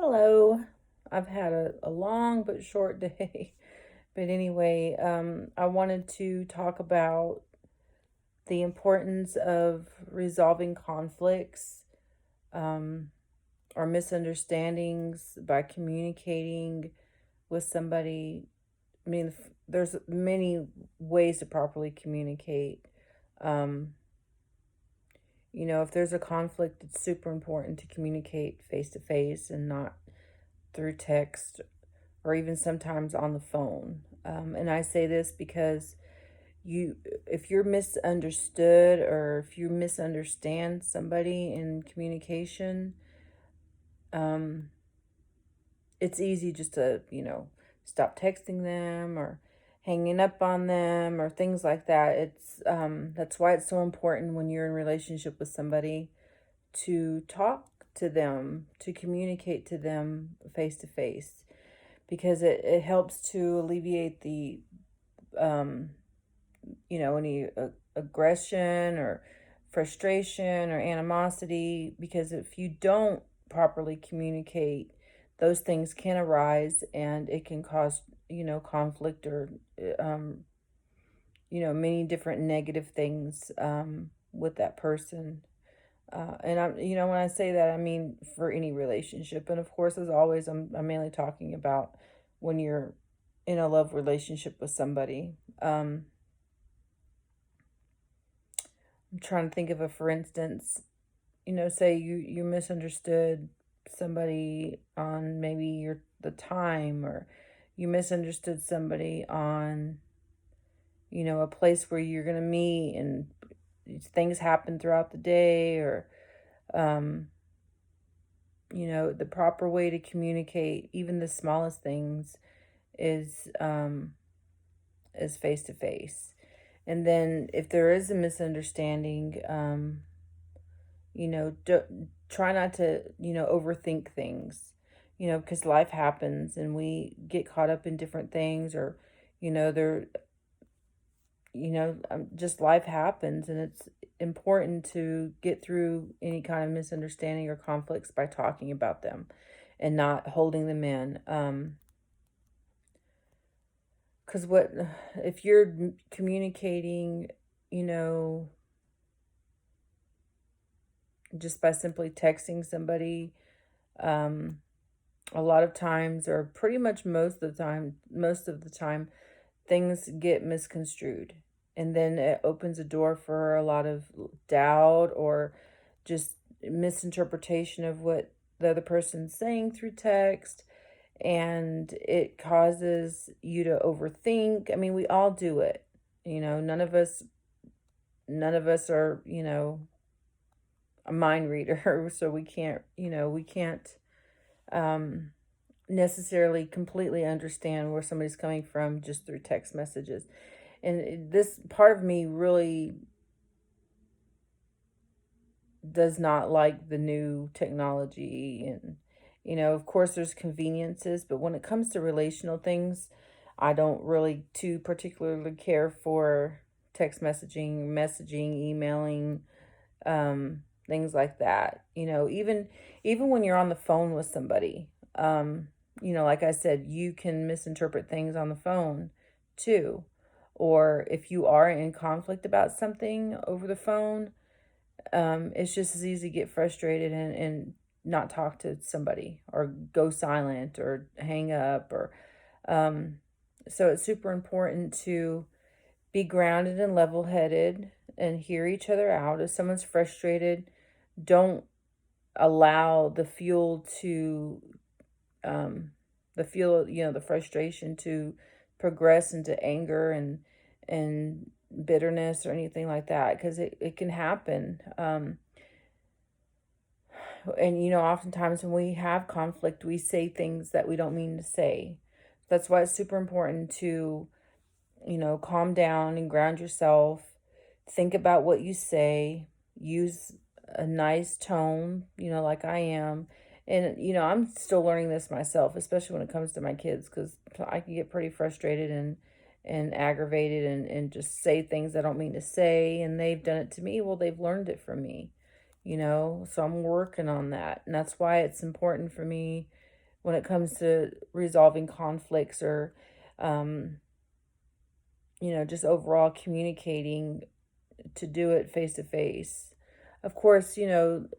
Hello. I've had a long but short day. But anyway, I wanted to talk about the importance of resolving conflicts um, or misunderstandings by communicating with somebody. I mean, there's many ways to properly communicate. Um, if there's a conflict, it's super important to communicate face to face and not through text or even sometimes on the phone. And I say this because if you're misunderstood or if you misunderstand somebody in communication, um, it's easy just to, stop texting them or hanging up on them or things like that. That's why it's so important when you're in a relationship with somebody to talk to them, to communicate to them face to face, because it helps to alleviate the um, any aggression or frustration or animosity, because if you don't properly communicate, those things can arise and it can cause conflict or um, many different negative things with that person. And when I say that, I mean for any relationship. And of course, as always, I'm mainly talking about when you're in a love relationship with somebody. I'm trying to think of a, for instance, say you misunderstood somebody on maybe the time, or you misunderstood somebody on, a place where you're going to meet, and things happen throughout the day, or, um, the proper way to communicate, even the smallest things, is face to face. And then if there is a misunderstanding, try not to, overthink things, because life happens and we get caught up in different things, or, there, just life happens, and it's important to get through any kind of misunderstanding or conflicts by talking about them and not holding them in. Because what if you're communicating, you know, just by simply texting somebody, um, a lot of times, or pretty much most of the time, things get misconstrued. And then it opens a door for a lot of doubt or just misinterpretation of what the other person's saying through text. And it causes you to overthink. I mean, we all do it. None of us are, a mind reader, so we can't um necessarily completely understand where somebody's coming from just through text messages. And this part of me really does not like the new technology. And, of course, there's conveniences, but when it comes to relational things, I don't really too particularly care for text messaging, emailing, things like that. Even when you're on the phone with somebody, like I said, you can misinterpret things on the phone too. Or if you are in conflict about something over the phone, it's just as easy to get frustrated and not talk to somebody, or go silent, or hang up, or um, so it's super important to be grounded and level headed and hear each other out. If someone's frustrated, don't allow um, the frustration to progress into anger and bitterness or anything like that, because it can happen. And, oftentimes when we have conflict, we say things that we don't mean to say. That's why it's super important to, calm down and ground yourself. Think about what you say. Use a nice tone, like I am. And, I'm still learning this myself, especially when it comes to my kids, because I can get pretty frustrated and aggravated, and just say things I don't mean to say. And they've done it to me. Well, they've learned it from me, so I'm working on that. And that's why it's important for me when it comes to resolving conflicts or, um, just overall communicating, to do it face to face. Of course, I'm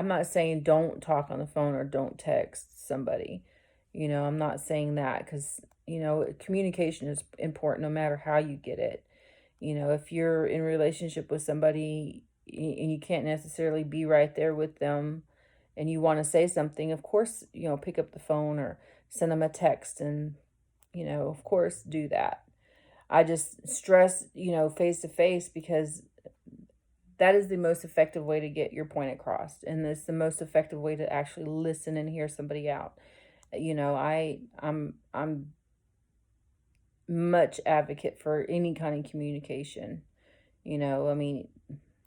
not saying don't talk on the phone or don't text somebody. I'm not saying that because, communication is important no matter how you get it. If you're in a relationship with somebody and you can't necessarily be right there with them and you want to say something, of course, pick up the phone or send them a text and, of course, do that. I just stress, face to face because that is the most effective way to get your point across. And it's the most effective way to actually listen and hear somebody out. I'm much advocate for any kind of communication. I mean,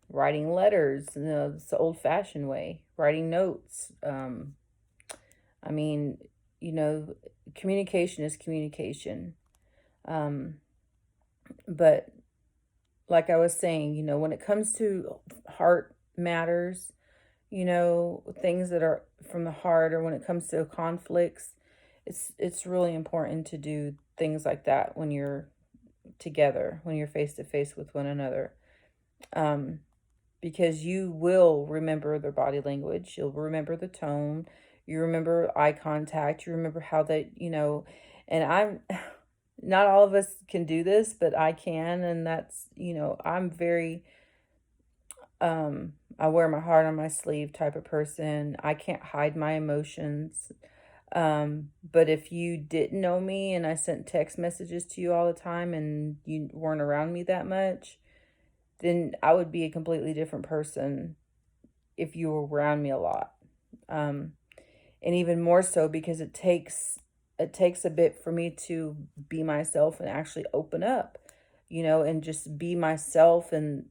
writing letters, it's the old fashioned way, writing notes. I mean, you know, communication is communication. Um, but like I was saying, when it comes to heart matters, things that are from the heart, or when it comes to conflicts, it's really important to do things like that when you're together, when you're face to face with one another. Um, because you will remember their body language, you'll remember the tone, you remember eye contact, you remember how they, and I'm not all of us can do this, but I can, and that's, I'm very I wear my heart on my sleeve type of person. I can't hide my emotions. But if you didn't know me and I sent text messages to you all the time and you weren't around me that much, then I would be a completely different person if you were around me a lot. Um, and even more so because it takes a bit for me to be myself and actually open up, and just be myself and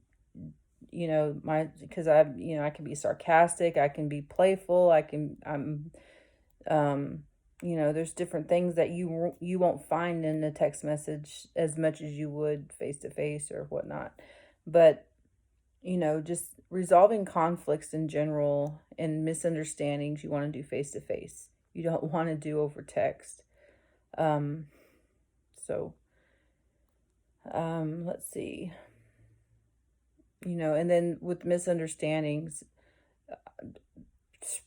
my because I can be sarcastic, I can be playful, um there's different things that you won't find in a text message as much as you would face to face or whatnot. But just resolving conflicts in general and misunderstandings, you want to do face to face. You don't want to do over text. Um, so, let's see. And then with misunderstandings,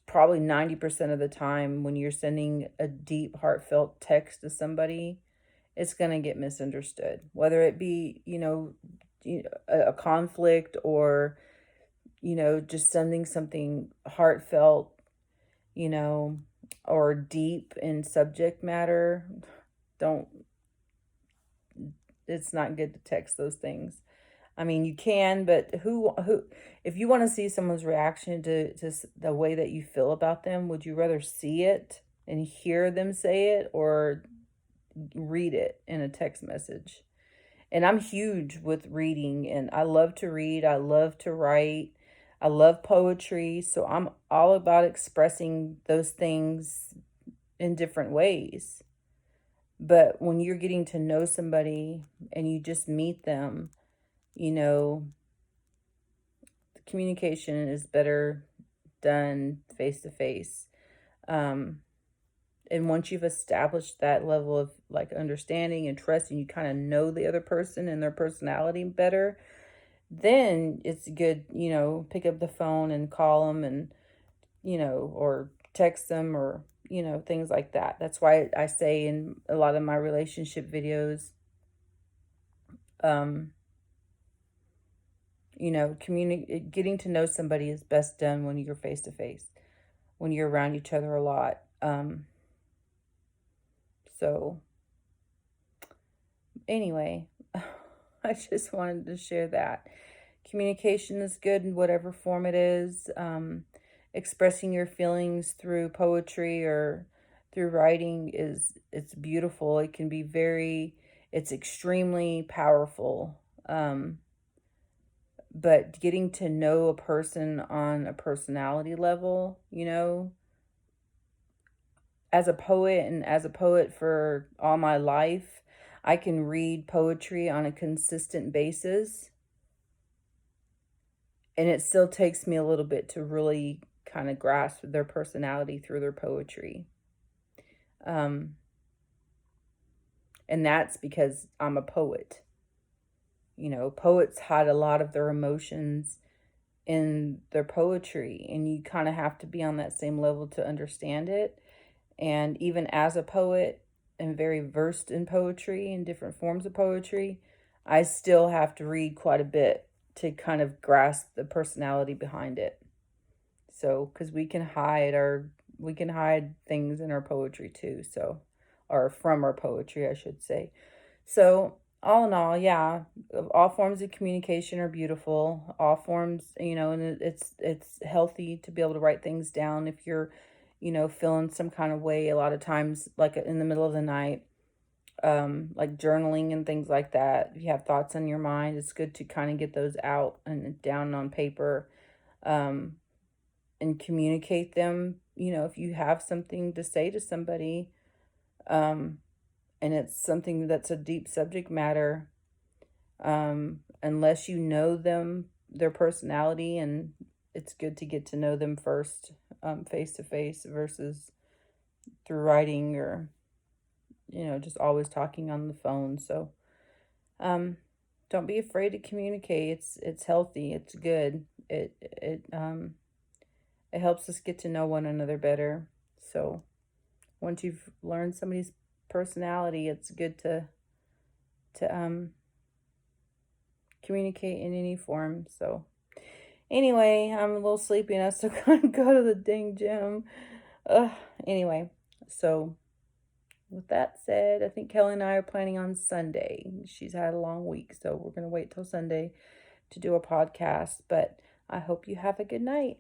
probably 90% of the time when you're sending a deep, heartfelt text to somebody, it's going to get misunderstood. Whether it be, a conflict or, just sending something heartfelt, you know, or deep in subject matter, don't, it's not good to text those things. I mean, you can, but if you want to see someone's reaction to the way that you feel about them, would you rather see it and hear them say it or read it in a text message? And I'm huge with reading, and I love to read, I love to write, I love poetry, so I'm all about expressing those things in different ways. But when you're getting to know somebody and you just meet them, you know, communication is better done face to face. And once you've established that level of like understanding and trust and you kind of know the other person and their personality better, then it's good, pick up the phone and call them and, or text them or, things like that. That's why I say in a lot of my relationship videos, um, getting to know somebody is best done when you're face to face, when you're around each other a lot. So anyway, I just wanted to share that. Communication is good in whatever form it is. Expressing your feelings through poetry or through writing it's beautiful. It can be it's extremely powerful. But getting to know a person on a personality level, as a poet and as a poet for all my life, I can read poetry on a consistent basis. And it still takes me a little bit to really kind of grasp their personality through their poetry. Um, and that's because I'm a poet. You know, poets hide a lot of their emotions in their poetry, and you kind of have to be on that same level to understand it. And even as a poet and very versed in poetry and different forms of poetry, I still have to read quite a bit to kind of grasp the personality behind it. So, because we can hide things in our poetry too. So, or from our poetry, I should say. So, all in all, yeah, all forms of communication are beautiful. All forms, you know, and it's healthy to be able to write things down if you're, you know, feeling some kind of way. A lot of times, like in the middle of the night, like journaling and things like that. If you have thoughts on your mind, it's good to kind of get those out and down on paper, um, and communicate them. You know, if you have something to say to somebody, um, and it's something that's a deep subject matter, unless you know them, their personality, and it's good to get to know them first, face to face versus through writing or, you know, just always talking on the phone. So, um, don't be afraid to communicate. It's healthy. It's good. It helps us get to know one another better. So once you've learned somebody's personality, it's good to communicate in any form. So anyway, I'm a little sleepy and I still gotta go to the dang gym. Anyway, so with that said, I think Kelly and I are planning on Sunday. She's had a long week, so we're gonna wait till Sunday to do a podcast. But I hope you have a good night.